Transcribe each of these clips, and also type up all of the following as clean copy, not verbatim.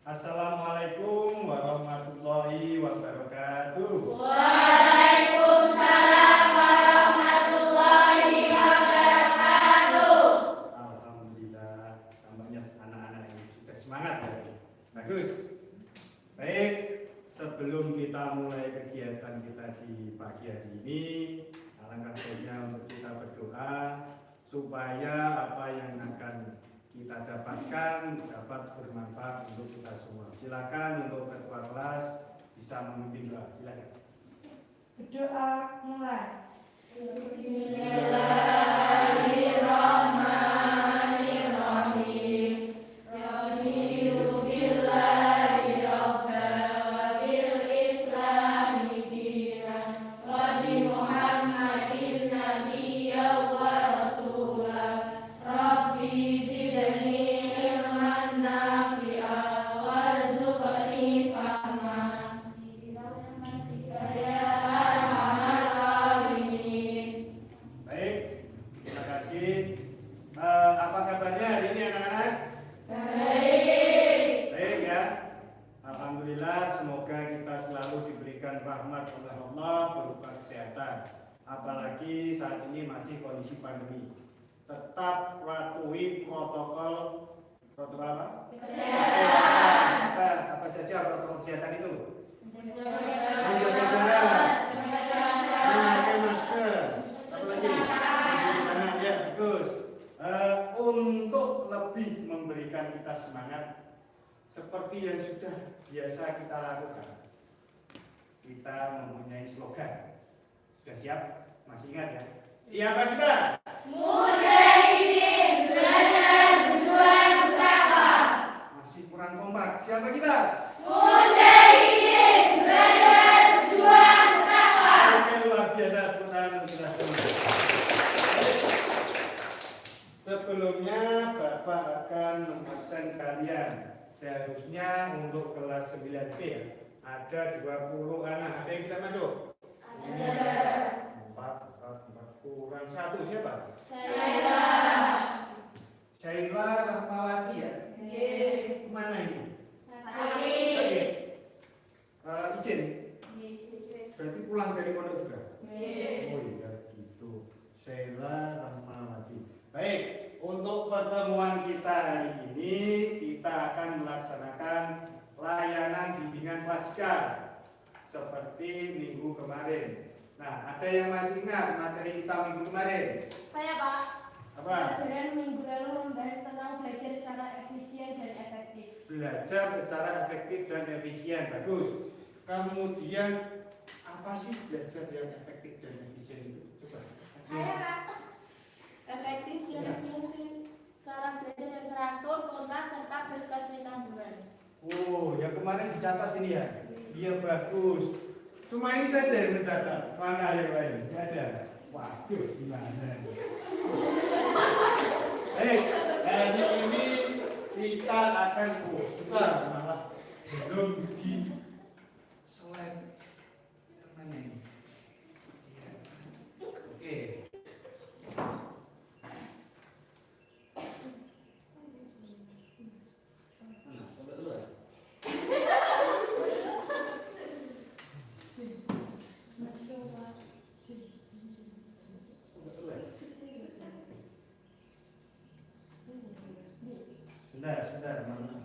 Assalamualaikum warahmatullahi wabarakatuh. Waalaikumsalam warahmatullahi wabarakatuh. Alhamdulillah, tampaknya anak-anak ini sudah semangat ya. Bagus. Baik, sebelum kita mulai kegiatan kita di pagi hari ini, alangkah baiknya untuk kita berdoa supaya apa yang akan kita dapatkan dapat bermanfaat untuk kita semua. Silakan untuk ketua kelas bisa memimpin doa. Silakan. Berdoa mulai. Apa kabarnya hari ini anak-anak? Baik ya. Alhamdulillah, semoga kita selalu diberikan rahmat oleh Allah berupa kesehatan. Apalagi saat ini masih kondisi pandemi. Tetap patuhi protokol apa? Kesehatan. Apa saja protokol kesehatan itu? Menjaga jarak, memakai masker, apa lagi? Mencuci tangan, ya bagus. Untuk lebih memberikan kita semangat seperti yang sudah biasa kita lakukan, kita mempunyai slogan. Sudah siap? Masih ingat ya? Siapa kita? Mujahidin belajar berjuang berdakwah. Masih kurang kompak. Siapa kita? Mujahidin belajar berjuang berdakwah. Oke, luar biasa. Perusahaan sudah selesai. Sebelumnya Bapak akan mengabsen kalian. Seharusnya untuk kelas 9B ada 20 anak. Ada yang tidak masuk? Ada. 4 kurang 1. Siapa? Saya. Syaila Rahmawati ya? Mana ini? Sakit. Izin? Berarti pulang dari pondok juga? Iya. Oh iya gitu. Syaila Rahmawati. Baik, untuk pertemuan kita hari ini kita akan melaksanakan layanan bimbingan pasca seperti minggu kemarin. Nah, ada yang masih ingat materi kita minggu kemarin? Saya, Pak. Apa? Pelajaran minggu lalu membahas tentang belajar secara efisien dan efektif. Belajar secara efektif dan efisien. Bagus. Kemudian apa sih belajar yang efektif dan efisien itu? Coba. Saya, Pak. Efektif dan efisien, cara belajar yang teratur, tuntas, serta berkesinambungan. Oh, yang kemarin dicatat ini ya? Iya, bagus. Cuma ini saja yang tercatat. Mana yang lain? Tidak ada. Waduh, gimana? Hari ini kita akan malah belum di slide mana ini? Iya. Oke. Sebentar, mana?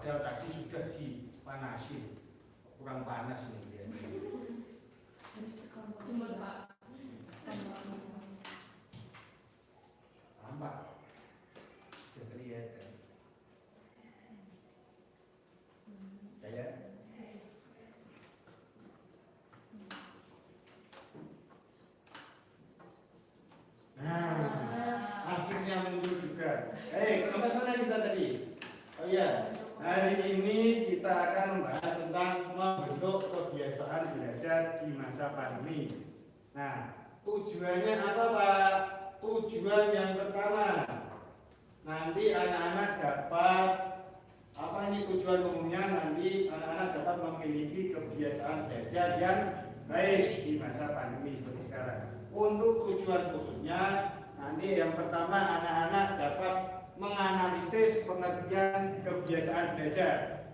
padahal tadi sudah dipanasin. Kurang panas nih dia. Jemur Pak. Tampak sudah kelihatan. Ya. Nah, akhirnya muncul juga. Sampai mana kita tadi? Oh iya, hari ini kita akan membahas tentang membentuk kebiasaan belajar di masa pandemi. Nah, tujuannya apa Pak? Tujuan yang pertama, nanti anak-anak dapat, apa ini tujuan umumnya? Nanti anak-anak dapat memiliki kebiasaan belajar yang baik di masa pandemi seperti sekarang. Untuk tujuan khususnya, nanti yang pertama anak-anak dapat menganalisis pengertian kebiasaan belajar.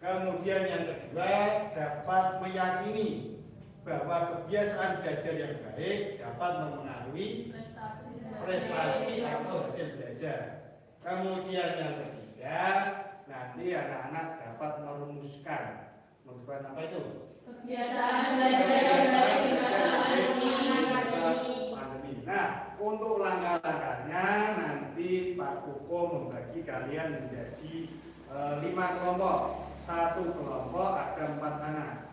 Kemudian yang kedua dapat meyakini bahwa kebiasaan belajar yang baik dapat mempengaruhi prestasi atau hasil belajar. Kemudian yang ketiga nanti anak-anak dapat merumuskan apa itu? Kebiasaan belajar yang baik di masa pandemi. Nah, untuk langkah-langkahnya nanti Pak Kuko membagi kalian menjadi 5 kelompok. Satu kelompok ada 4 anak.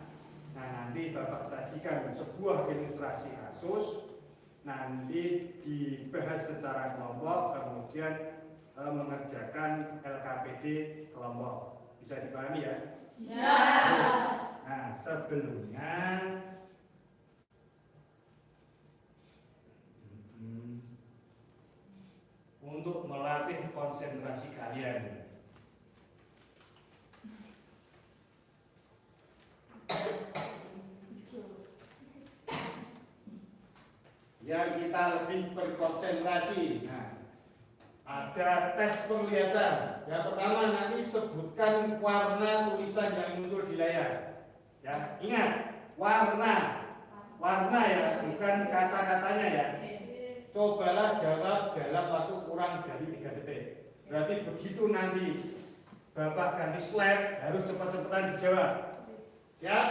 Nah, nanti Bapak sajikan sebuah ilustrasi kasus. Nanti dibahas secara kelompok, kemudian mengerjakan LKPD kelompok. Bisa dipahami ya? Ya. Nah, sebelumnya untuk melatih konsentrasi kalian, yang kita lebih berkonsentrasi. Nah, ada tes penglihatan. Yang pertama nanti sebutkan warna tulisan yang muncul di layar. Ya, ingat warna ya, bukan kata-katanya ya. Cobalah jawab dalam waktu kurang dari 3 detik. Berarti begitu nanti Bapak ganti slide harus cepat-cepatan dijawab. Siap?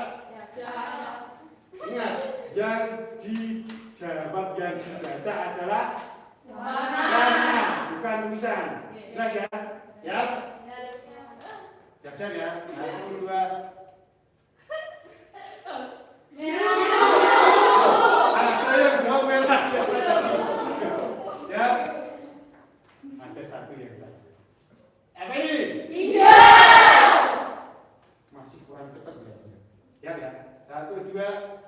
Siap. Ingat, yang dijawab yang biasa adalah warna, bukan tulisan. Jelas ya? Siap? Siap-siap ya? 1, 2. Ada yang jawab merah, siapa tadi? Ya? Ada satu yang salah. Apa ini? Hijau. Masih kurang cepat ya? Siap ya? 1, 2.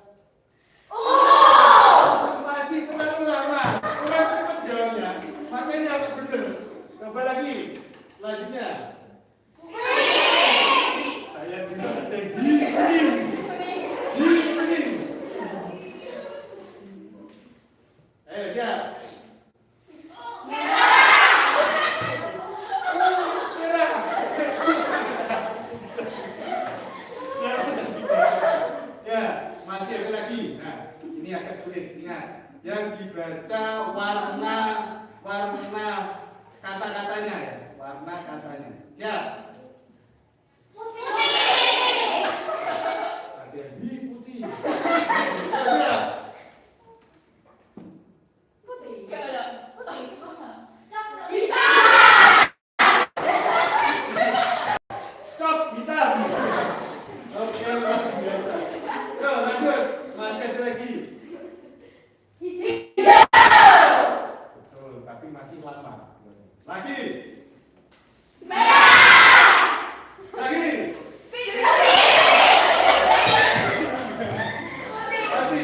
Masih terlalu lama, kurang cepat jawabnya. Makanya apa benar? Coba lagi. Selanjutnya. Saya juga ada kuning. Ayo siap. Merah. Ya, masih ada lagi. Nah, ini agak sulit. Ingat, yang dibaca warna kata-katanya ya, warna katanya. Siap. Ada yang putih. Siap. Cok hitam. Oke, luar biasa. Yo, lanjut. Masih ada lagi. Betul, tapi masih lama. Lagi. Lagi.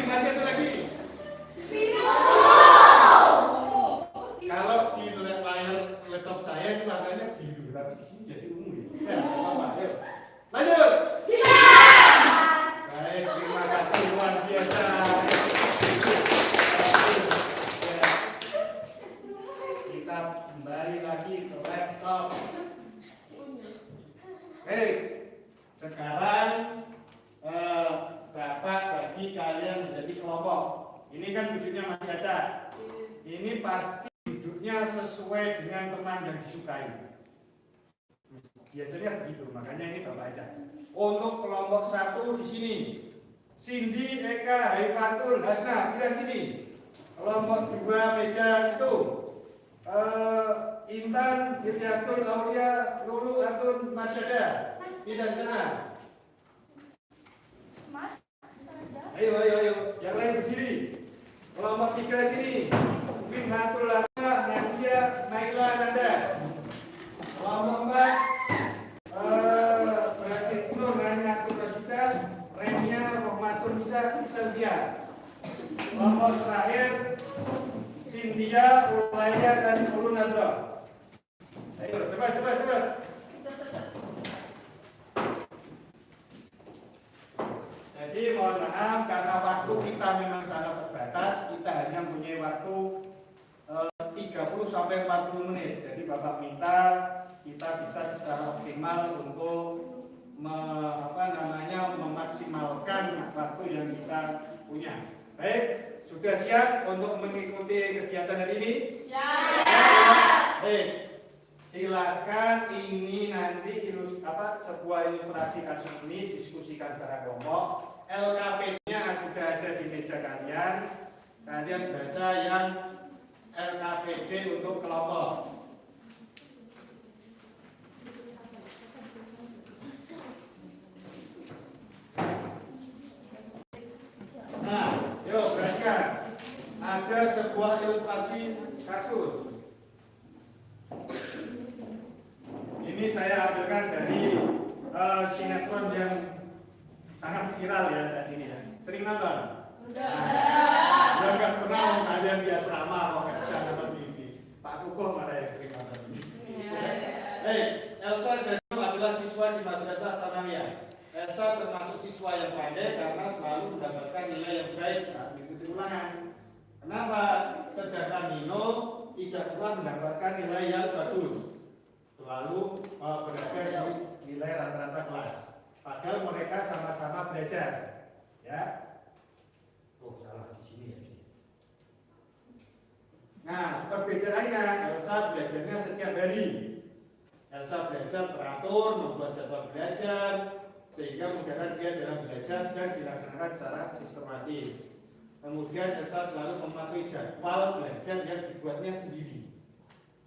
Masih ada lagi. Kalau di layar laptop saya itu warnanya biru, tapi di sini jadi ungu. Ya, apa-apa. Ayo. Lanjut. Baik, terima kasih luar biasa. Kita kembali lagi ke laptop. Baik, sekarang Bapak bagi kalian menjadi kelompok. Ini kan duduknya masih acak. Ini pasti duduknya sesuai dengan teman yang disukai. Biasanya begitu, makanya ini Bapak aja. Untuk kelompok 1 di sini, Cindy, Eka, Haifatul, Hasna, bilang sini. Kelompok 2 meja itu, Intan, Wiryatul, Aulia, Lulu, Atun, Masyada, bilang sana. Mas, Ayo, yang lain berdiri. Kelompok 3 sini, Finhatul, Laka, Nadia, Naila, Nanda. Kelompok 4, Bratik Nur, Rania, Rasita, Renia, Rohmatul, Bisa, Selvia. Kelompok terakhir, Cynthia, Ulaya, dan Ulun Nadra. Ayo, cepat. Jadi mohon maaf karena waktu kita memang sangat terbatas, kita hanya punya waktu 30 sampai 40 menit. Jadi Bapak minta kita bisa secara optimal untuk memaksimalkan waktu yang kita punya. Baik, sudah siap untuk mengikuti kegiatan hari ini? ya. Baik, silakan ini nanti sebuah ilustrasi kasus ini diskusikan secara kelompok. LKP-nya sudah ada di meja kalian. Kalian baca yang LKPD untuk kelompok. Nah, yuk perhatikan. Ada sebuah ilustrasi kasus. Ini saya ambilkan dari sinetron yang sangat viral ya saat ini ya. Sering nonton? Ya nggak pernah kalian biasa sama kok nggak bisa nonton ini. Pak Kukuh mana yang sering nonton ini? Baik, Elsa dan Nur adalah siswa di Madrasah Sanawiyah. Elsa termasuk siswa yang pandai karena selalu mendapatkan nilai yang baik saat mengikuti ulangan. Kenapa? Sedangkan Nino tidak pernah mendapatkan nilai yang bagus. Selalu berada di nilai rata-rata kelas. Padahal mereka sama-sama belajar. Ya. Oh, salah di sini ya. Nah, perbedaannya Elsa belajarnya setiap hari. Elsa belajar teratur, membuat jadwal belajar, sehingga memudahkan dia dalam belajar dan dilaksanakan secara sistematis. Kemudian Elsa selalu mematuhi jadwal belajar yang dibuatnya sendiri.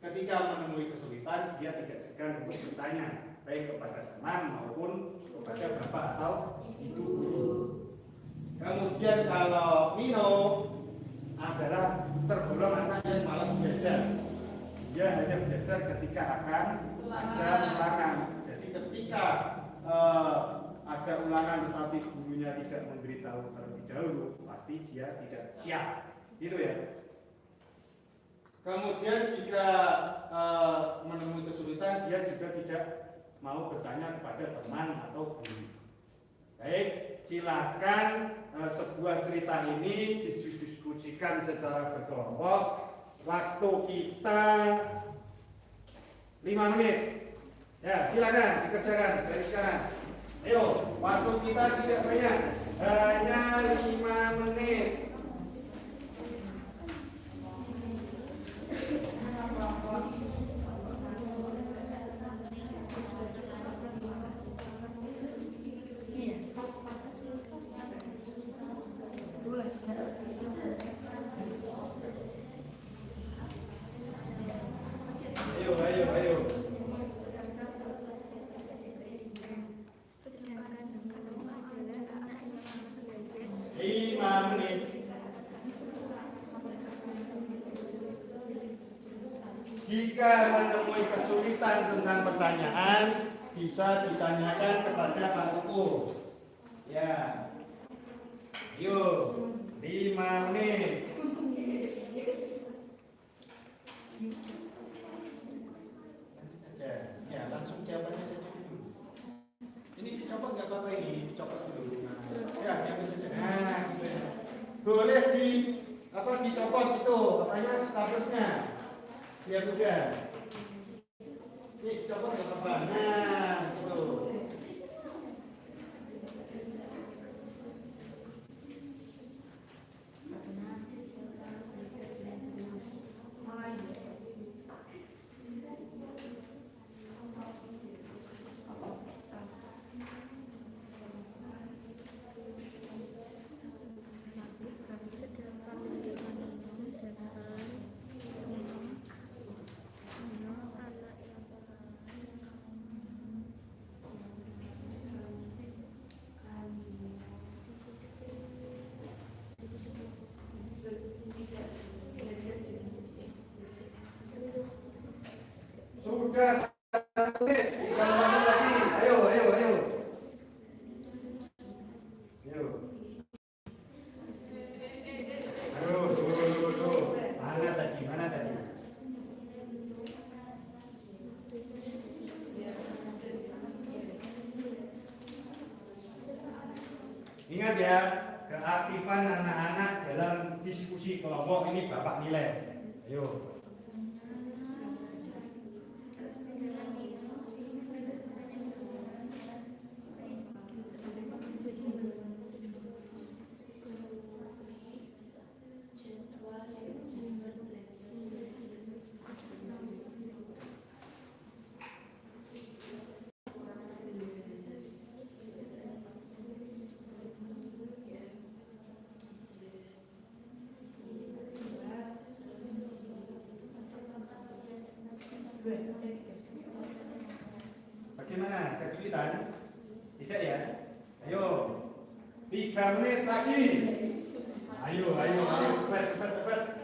Ketika menemui kesulitan, dia tidak segan untuk bertanya, baik kepada teman maupun kepada bapak atau ibu guru. Kemudian kalau Nino adalah tergolong anak yang malas belajar. Dia hanya belajar ketika akan ada ulangan. Jadi ketika ada ulangan tetapi gurunya tidak memberitahu terlebih dahulu, pasti dia tidak siap. Gitu ya. Kemudian jika menemui kesulitan, dia juga tidak mau bertanya kepada teman atau guru. Baik, silakan sebuah cerita ini didiskusikan secara berkelompok. Waktu kita 5 menit. Ya, silakan dikerjakan dari sekarang. Ayo, waktu kita tidak banyak, hanya 5 menit. Ayo. 5 menit. Jika menemui kesulitan tentang pertanyaan, bisa ditanyakan kepada Pak Kuku. Ya. Yuk, 5 menit. Ya, langsung jawabannya saja dulu. Ini dicopot nggak apa-apa ini, dicopot dulu. Ya, yang saja. Nah, boleh dicopot itu, apanya statusnya, biar mudah. Ini dicopot nggak apa-apa. Nah, itu. Sudah 1 menit, tinggal 5 menit lagi. Ayo. Tuh. Mana tadi? Ingat ya, keaktifan anak-anak dalam diskusi kelompok ini Bapak nilai. Ayo. Bagaimana? Kesulitan? Tidak ya? Ayo. 3 menit lagi. Ayo, cepat.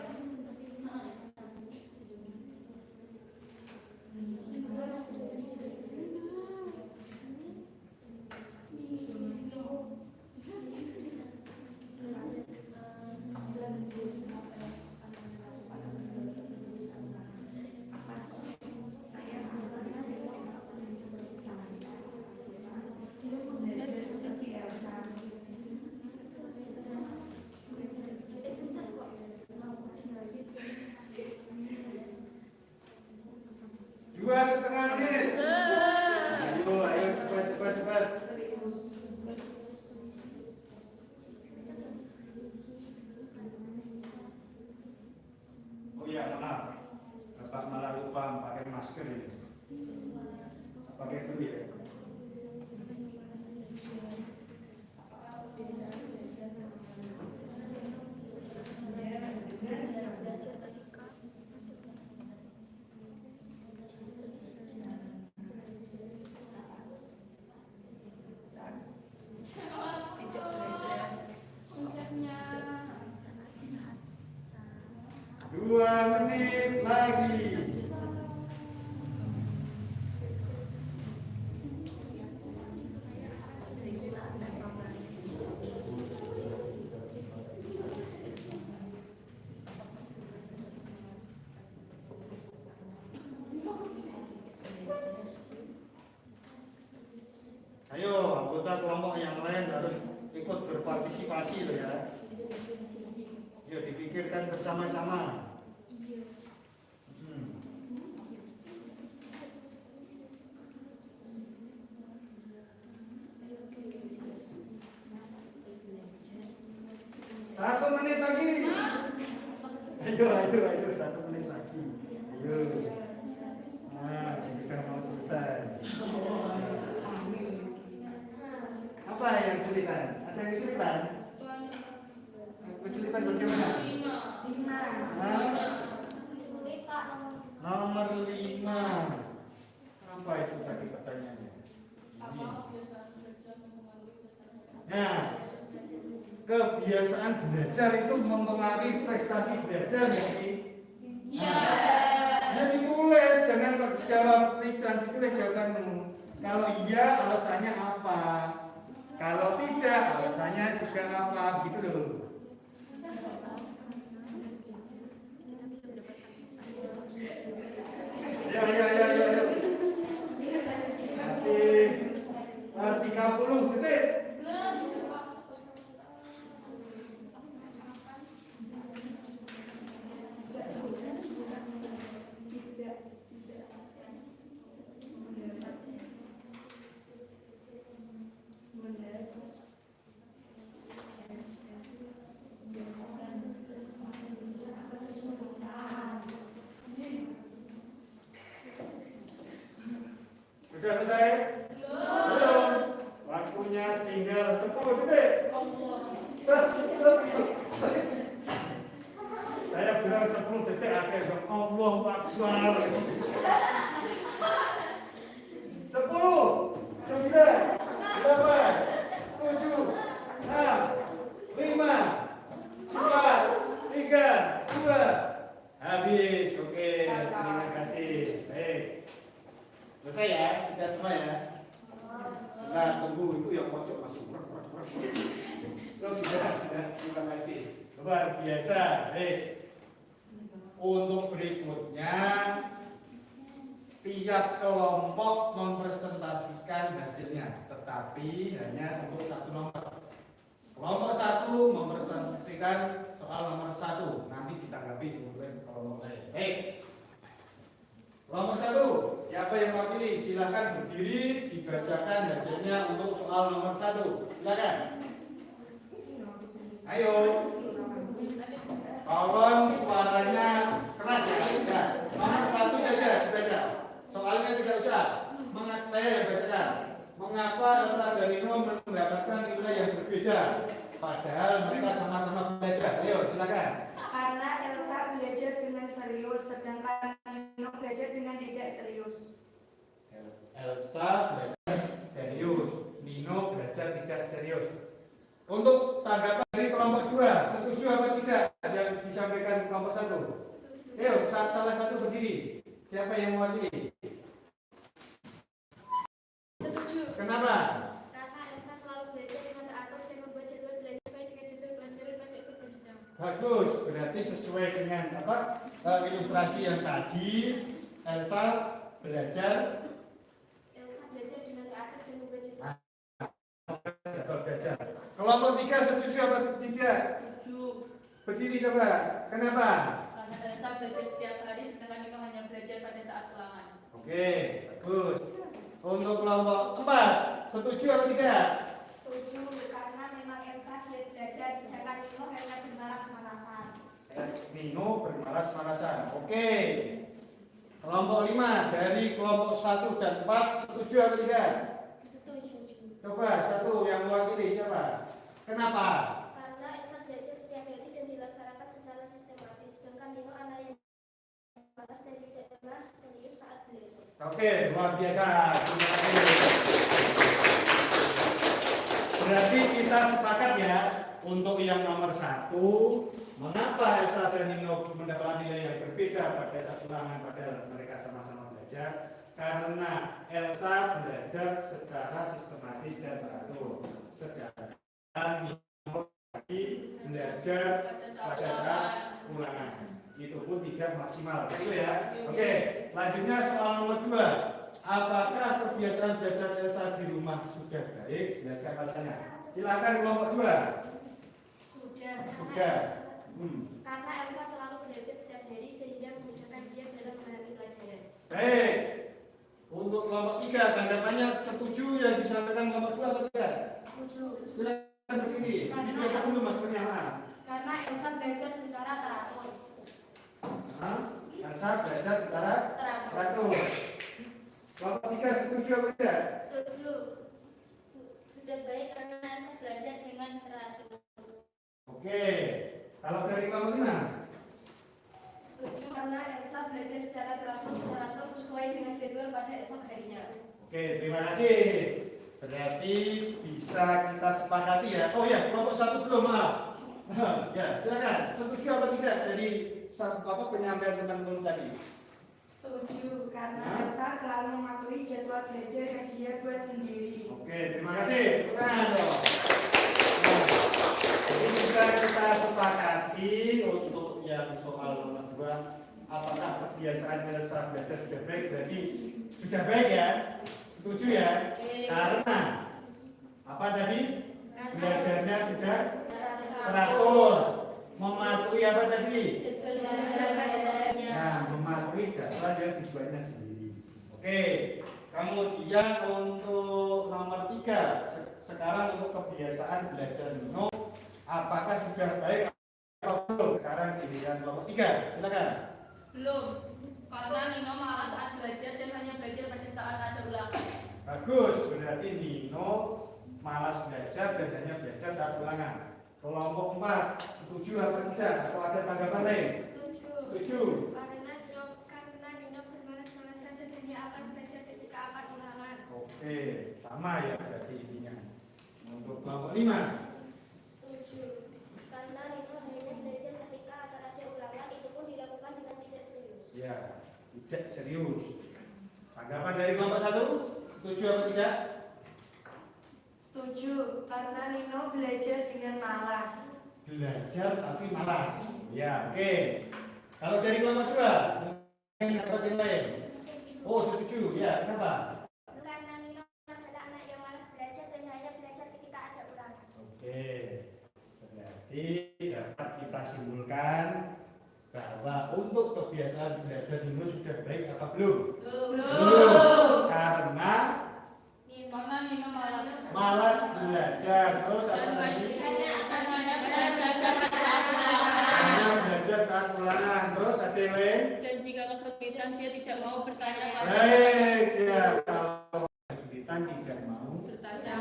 Dua setengah menit. Ayo cepat. Oh iya, maaf. Bapak malah lupa pakai masker ini. Pakai dulu ya. Dua menit lagi. Ayo, anggota kelompok yang lain harus ikut berpartisipasi loh ya. Yuk dipikirkan bersama-sama. Satu menit lagi. Ayo, 1 menit lagi. Ayo. Nah, ini sudah mau selesai. Apa yang kesulitan? Ada yang kesulitan? Kesulitan bagaimana? 5. Nomor 5. Apa itu tadi pertanyaannya? Nah, kebiasaan belajar itu mempengaruhi prestasi belajar ya, Ki? Iya. Ya ditulis, jangan kok dijawab lisan, ditulis jawabanmu. Kalau iya, alasannya apa? Kalau tidak, alasannya juga apa? Gitu loh. Ya. Masih 30 detik. Sudah selesai? Belum. Waktunya tinggal 10 detik. Saya bilang 10 detik akhirnya Allahu Akbar. 10, 9, 8, 7, 6, 5, 4, 3, 2, 1. Habis. Oke, terima kasih. Baik. Selesai ya, sudah semua ya. Nah, tunggu itu yang pojok masuk. Terus sudah, terima kasih. Luar biasa. Untuk berikutnya, tiap kelompok mempresentasikan hasilnya, tetapi hanya untuk satu nomor. Kelompok 1 mempresentasikan soal nomor 1, nanti ditanggapi oleh kelompok lain. Kelompok 1, siapa yang mewakili? Silakan berdiri, dibacakan hasilnya untuk soal nomor 1. Silakan. Ayo. Tolong suaranya keras ya. Nah, nomor 1 saja dibaca. Soalnya tidak usah. Saya yang bacakan. Mengapa Elsa dan Nino mendapatkan nilai yang berbeda? Padahal mereka sama-sama belajar. Ayo, silakan. Karena Elsa belajar dengan serius, sedangkan Nino belajar dengan tidak serius. Elsa belajar serius, Nino belajar tidak serius. Untuk tanggapan dari kelompok 2, setuju apa tidak yang disampaikan kelompok 1? Ayo, salah satu berdiri. Siapa yang mewakili? Setuju. Kenapa? Karena Elsa selalu belajar dengan teratur dan membuat jadwal belajar sesuai dengan jadwal pelajaran pada sebelumnya. Bagus, berarti sesuai dengan ilustrasi yang tadi. Elsa belajar dengan teratur dan membuat jadwal. belajar. Kelompok 3 setuju apa tidak? Setuju. Berdiri coba. Kenapa? Karena Elsa belajar setiap hari, sedangkan Nino hanya belajar pada saat ulangan. Oke, bagus. Untuk kelompok 4 setuju apa tidak? Setuju, karena memang Elsa giat belajar, sedangkan Nino hanya bermalas-malasan. Nino bermalas-malasan. Oke. Kelompok 5 dari kelompok 1 dan 4 setuju apa tidak? Setuju. Coba satu yang mewakili siapa? Kenapa? Karena Elsa belajar setiap hari dan dilaksanakan secara sistematis, sedangkan Nino anak yang malas dan tidak pernah serius saat belajar. Oke, luar biasa. Terima kasih. Berarti kita sepakat ya untuk yang nomor 1. Mengapa Elsa dan Nino mendapatkan nilai yang berbeda pada saat ulangan padahal mereka sama-sama belajar? Karena Elsa belajar secara sistematis dan teratur, sedangkan Nino belajar pada saat ulangan. Itu pun tidak maksimal, gitu ya. Oke, lanjutnya soal nomor 2. Apakah kebiasaan belajar Elsa di rumah sudah baik? Jelaskan alasannya. Silakan kelompok 2. Sudah. Karena Elsa selalu belajar setiap hari sehingga memudahkan dia dalam memahami pelajaran. Baik. Untuk kelompok 3, tanggapannya setuju yang disampaikan kelompok 2 atau tidak? Setuju. Silakan berdiri. Dicoba dulu maskernya, Karena Elsa belajar secara teratur. Elsa belajar secara teratur. Kelompok 3 setuju atau tidak? Setuju. Sudah baik karena Elsa belajar dengan teratur. Oke. Kalau dari kelompok 5? Setuju, karena Elsa belajar secara teratur sesuai dengan jadwal pada esok harinya. Oke, terima kasih. Berarti bisa kita sepakati ya. Oh ya, kelompok 1 belum, maaf. Ya, silakan. Setuju apa tidak dari penyampaian teman-teman tadi? Setuju, karena Elsa selalu mematuhi jadwal belajar yang dia buat sendiri. Oke, terima kasih. Tangan dong. Jadi bisa kita sepakati untuk yang soal nomor 2. Apakah kebiasaan Elsa belajar sudah baik? Jadi sudah baik ya? Setuju ya? Karena apa tadi? Belajarnya sudah teratur. Mematuhi apa tadi? Nah, mematuhi jadwal yang dibuatnya sendiri. Oke. Kemudian untuk nomor 3, sekarang untuk kebiasaan belajar Nino, apakah sudah baik atau belum? Sekarang pilihan kelompok 3, silakan. Belum. Karena Nino malas saat belajar dan hanya belajar pada saat ada ulangan. Bagus, berarti Nino malas belajar dan hanya belajar saat ulangan. Kelompok 4, setuju atau tidak? Atau ada tanggapan lain? Setuju. Karena Nino bermalas-malasan dan hanya akan belajar ketika akan ulangan. Oke, sama ya berarti intinya. Untuk kelompok 5. Setuju. Karena Nino hanya belajar ketika akan ada ulangan, itu pun dilakukan dengan tidak serius. Ya, tidak serius. Tanggapan dari kelompok 1, setuju apa tidak? Setuju, karena Nino belajar dengan malas. Belajar tapi malas. Ya, oke. Kalau dari kelompok 2, pendapat yang lain? Oh, setuju. Ya, kenapa? Karena Nino adalah anak yang malas belajar dan hanya belajar ketika ada ulangan. Oke. Berarti dapat kita simpulkan bahwa untuk kebiasaan belajar Nino sudah baik apa belum? Belum. Karena Nino malas belajar. Terus apa lagi? hanya belajar Hanya belajar saat ulangan. Terus ada yang lain? dan jika kesulitan dia tidak mau bertanya Baik, ya. Kalau kesulitan tidak mau. bertanya.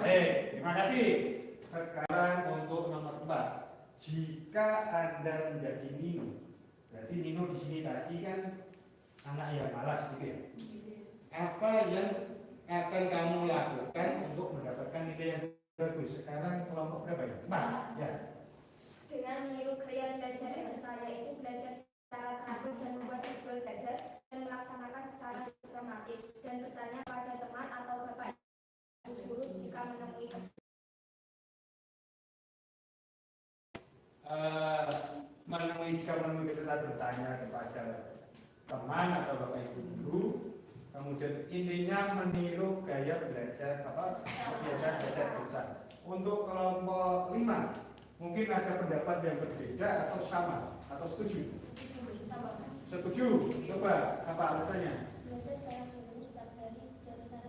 Baik, terima kasih. Sekarang untuk nomor 4. Jika Anda menjadi Nino, berarti Nino di sini tadi kan anak yang malas gitu ya. Apa yang akan kamu lakukan untuk mendapatkan nilai yang bagus? Sekarang kelompok berapa ya? 4. Ya. Dengan meniru gaya belajar saya itu belajar secara teratur dan membuat jadwal belajar dan melaksanakan secara sistematis dan bertanya pada teman atau bapak ibu guru jika menemui kesulitan. Jika menemui kesulitan bertanya kepada teman atau bapak ibu guru. Kemudian intinya meniru gaya belajar kebiasaan belajar bersama. Untuk kelompok 5 mungkin ada pendapat yang berbeda atau sama atau setuju? Setuju. Coba apa alasannya? Belajar serius setiap hari dan secara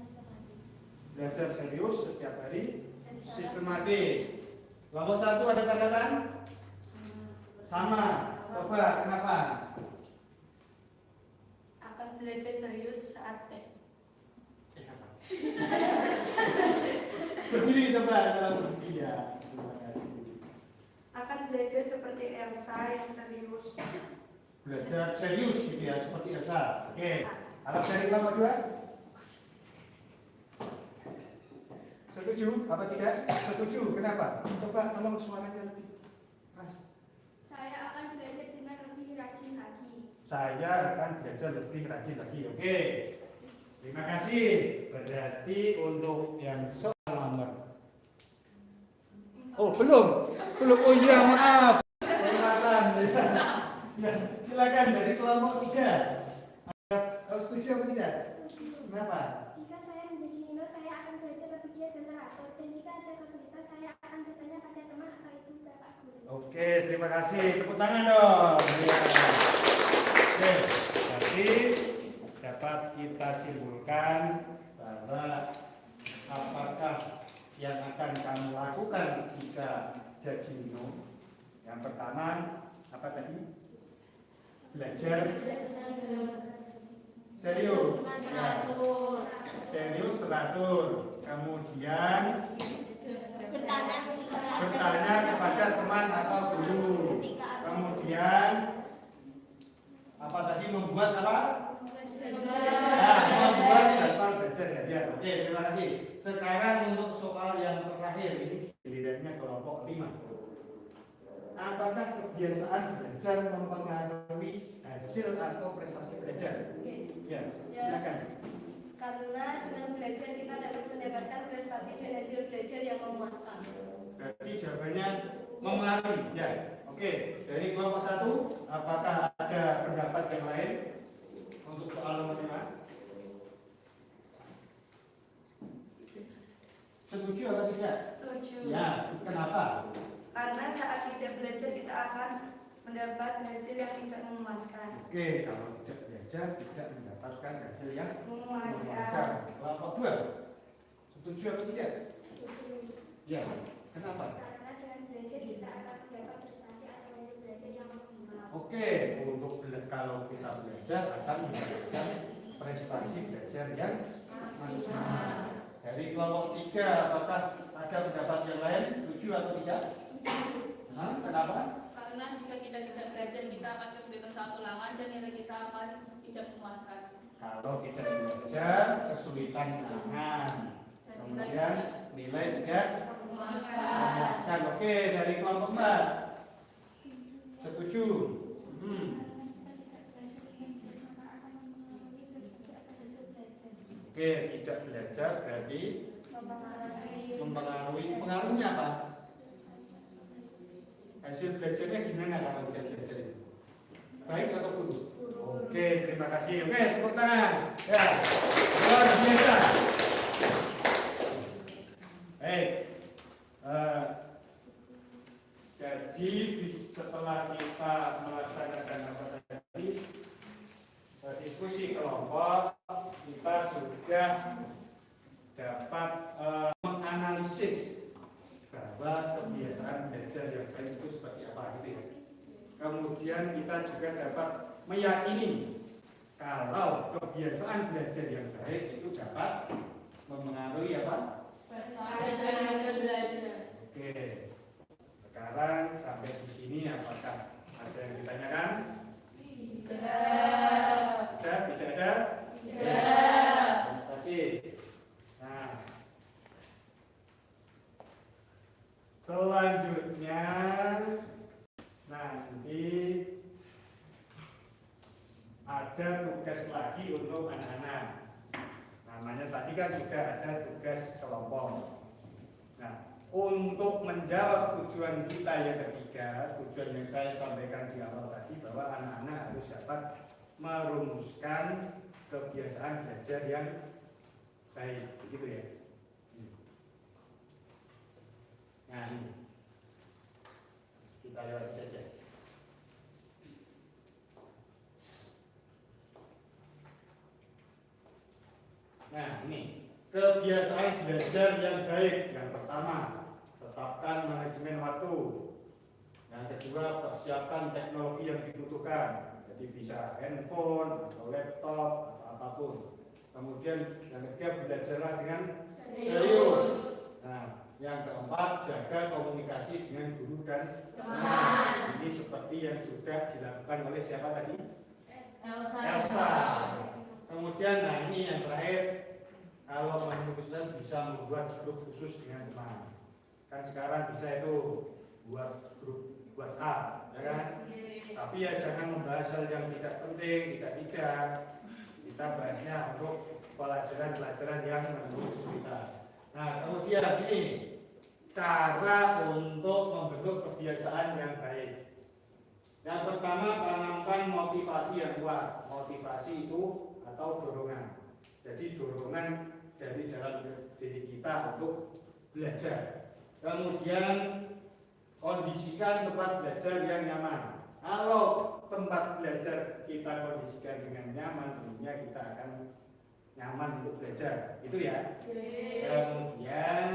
Belajar serius setiap hari sistematis. Kelompok 1 ada tanggapan? Sama. Coba kenapa? Akan belajar serius saat Berdiri coba kalau berdiri ya. Terima kasih. akan belajar seperti Elsa yang serius. Belajar serius gitu ya seperti Elsa. Oke. Kalau dari kelompok 2? Setuju? Apa tidak? Setuju. Kenapa? Coba tolong suaranya lebih keras. saya akan belajar dengan lebih rajin lagi. Saya akan belajar lebih rajin lagi. Oke. Terima kasih. Berarti untuk yang soal nomor. Oh, belum. Oh iya, maaf. Kelewatan. Ya, silakan dari kelompok 3. Setuju apa tidak? Kenapa? Jika saya menjadi Nino, saya akan belajar lebih giat dan teratur. Dan jika ada kesulitan, saya akan bertanya pada teman atau ibu bapak guru. Oke, terima kasih. Tepuk tangan dong. Ya. Oke, jadi dapat kita simpulkan bahwa apakah yang akan kamu lakukan jika jadi Nino? Yang pertama, apa tadi? Belajar serius. Ya. Serius teratur. Kemudian bertanya kepada teman atau guru. Kemudian apa tadi membuat apa? Membuat jadwal belajar harian. Oke, terima kasih. Sekarang untuk soal yang terakhir ini gilirannya kelompok 5. Apakah kebiasaan belajar mempengaruhi hasil atau prestasi belajar? Ya, silakan. Karena dengan belajar kita dapat mendapatkan prestasi dan hasil belajar yang memuaskan. Berarti jawabannya mempengaruhi. Ya, oke. Dari kelompok 1, apakah ada pendapat yang lain untuk soal nomor 5? Setuju atau tidak? Setuju. Ya, kenapa? Karena saat kita belajar kita akan mendapat hasil yang tidak memuaskan. Oke, kalau tidak belajar tidak mendapatkan hasil yang Memuaskan. memuaskan. Kelompok 2, setuju atau tidak? Setuju. Ya, kenapa? Karena dengan belajar kita akan mendapat prestasi atau hasil belajar yang maksimal. Oke, kalau kita belajar akan mendapatkan prestasi belajar yang maksimal. Dari kelompok 3, apakah ada pendapat yang lain? Setuju atau tidak? Kenapa? Karena jika kita tidak belajar, kita akan kesulitan saat ulangan dan nilai kita akan tidak memuaskan. Kalau tidak belajar, kesulitan ulangan. Kemudian nilai tidak memuaskan. Oke, dari kelompok 4. Setuju? Oke, tidak belajar berarti mempengaruhi. Pengaruhnya apa? Hasil belajarnya gimana kalau tidak belajar itu? Baik atau buruk? Oke, terima kasih. Oke, tepuk tangan. Ya, luar biasa. Baik. Jadi setelah kita melaksanakan apa tadi diskusi kelompok, kita sudah dapat menganalisis bahwa kebiasaan belajar yang baik itu seperti apa gitu ya. Kemudian kita juga dapat meyakini kalau kebiasaan belajar yang baik itu dapat memengaruhi apa? Oke. Sekarang sampai di sini apakah ada yang ditanyakan? Tidak. Tidak ada? Terima kasih. Nah, selanjutnya nanti ada tugas lagi untuk anak-anak. Namanya tadi kan sudah ada tugas kelompok. Nah, untuk menjawab tujuan kita yang ketiga, tujuan yang saya sampaikan di awal tadi bahwa anak-anak harus dapat merumuskan kebiasaan belajar yang baik, begitu ya. Nah, ini kita lewati saja. Nah, ini kebiasaan belajar yang baik. Yang pertama, tetapkan manajemen waktu. Yang kedua, persiapkan teknologi yang dibutuhkan. Jadi bisa handphone atau laptop atau apapun. Kemudian yang ketiga, belajarlah dengan serius. Nah, yang keempat, jaga komunikasi dengan guru dan teman. Ini seperti yang sudah dilakukan oleh siapa tadi? Elsa. Kemudian, nah ini yang terakhir, kalau mahasiswa bisa membuat grup khusus dengan teman. Kan sekarang bisa itu buat grup WhatsApp, ya kan? Tapi ya jangan membahas hal yang tidak penting, tidak. Kita bahasnya untuk pelajaran-pelajaran yang menurut kita. Nah, kemudian ini cara untuk membentuk kebiasaan yang baik. Yang pertama, tanamkan motivasi yang kuat. Motivasi itu atau dorongan. Jadi dorongan dari dalam diri kita untuk belajar. Kemudian kondisikan tempat belajar yang nyaman. Kalau tempat belajar kita kondisikan dengan nyaman, tentunya kita akan nyaman untuk belajar. Itu ya. Kemudian,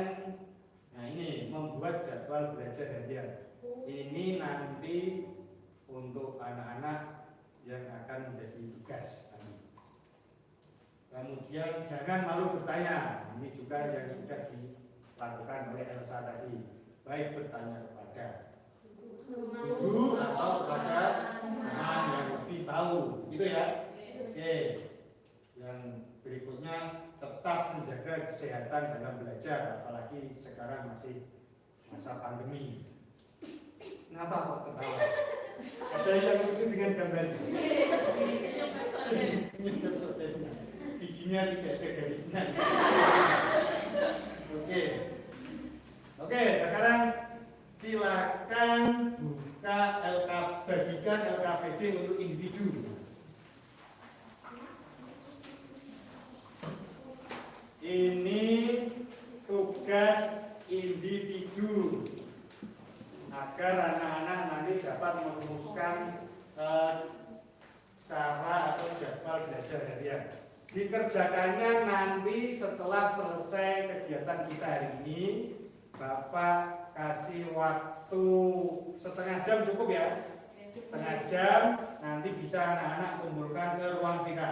nah ini membuat jadwal belajar harian. Ini nanti untuk anak-anak yang akan menjadi tugas. Kemudian jangan malu bertanya. Ini juga yang sudah dilakukan oleh Elsa tadi. Baik bertanya kepada guru atau kepada teman yang lebih tahu, gitu ya. Oke. Yang berikutnya, tetap menjaga kesehatan dalam belajar, apalagi sekarang masih masa pandemi. Kenapa kok ketawa? Ada yang lucu dengan gambar giginya tidak ada garisnya. Oke, sekarang silakan bagikan LKPD untuk individu. Ini tugas individu agar anak-anak nanti dapat merumuskan cara atau jadwal belajar harian. Dikerjakannya nanti setelah selesai kegiatan kita hari ini. Bapak kasih waktu setengah jam cukup ya? Setengah jam, nanti bisa anak-anak kumpulkan ke ruang BK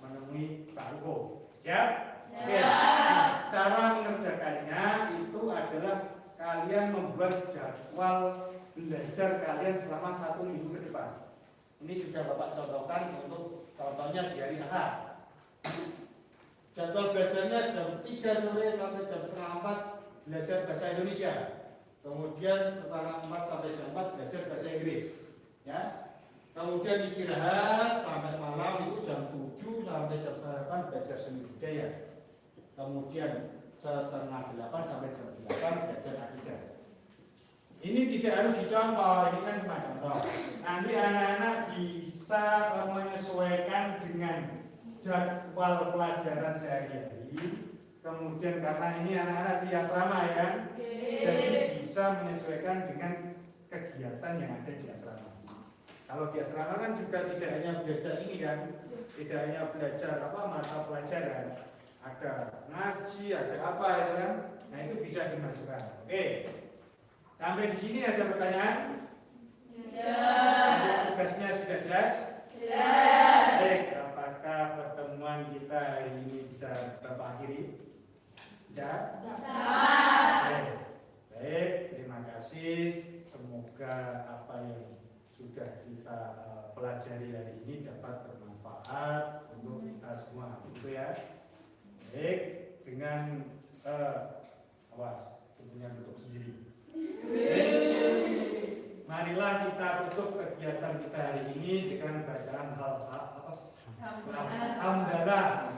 menemui Pak Uko. Siap? Oke. Nah, cara mengerjakannya itu adalah kalian membuat jadwal belajar kalian selama 1 minggu ke depan. Ini sudah Bapak contohkan untuk contohnya di hari Ahad. Jadwal belajarnya jam 3 sore sampai jam setengah 4 belajar bahasa Indonesia. Kemudian setengah 4 sampai jam 4 belajar bahasa Inggris. Ya. Kemudian istirahat sampai malam itu jam 7 sampai jam setengah 8 belajar seni budaya. kemudian setengah 8 sampai jam 8 belajar akidah. Ini tidak harus dicontoh, ini kan cuma contoh. Nanti anak-anak bisa menyesuaikan dengan jadwal pelajaran sehari-hari. Kemudian karena ini anak-anak di asrama ya, jadi bisa menyesuaikan dengan kegiatan yang ada di asrama. Kalau di asrama kan juga tidak hanya belajar ini kan, tidak hanya belajar mata pelajaran, ada ngaji, ada apa ya kan, nah itu bisa dimasukkan. Oke, sampai di sini ada pertanyaan? Ya. Tugasnya sudah jelas? Jelas. Baik, apakah pertemuan kita hari ini bisa Bapak akhiri? Bisa? Bisa. Baik, terima kasih. Semoga apa yang sudah kita pelajari hari ini dapat bermanfaat untuk kita semua, gitu ya. Baik, dengan awas, tentunya tutup sendiri. Baik. Marilah kita tutup kegiatan kita hari ini dengan bacaan hamdalah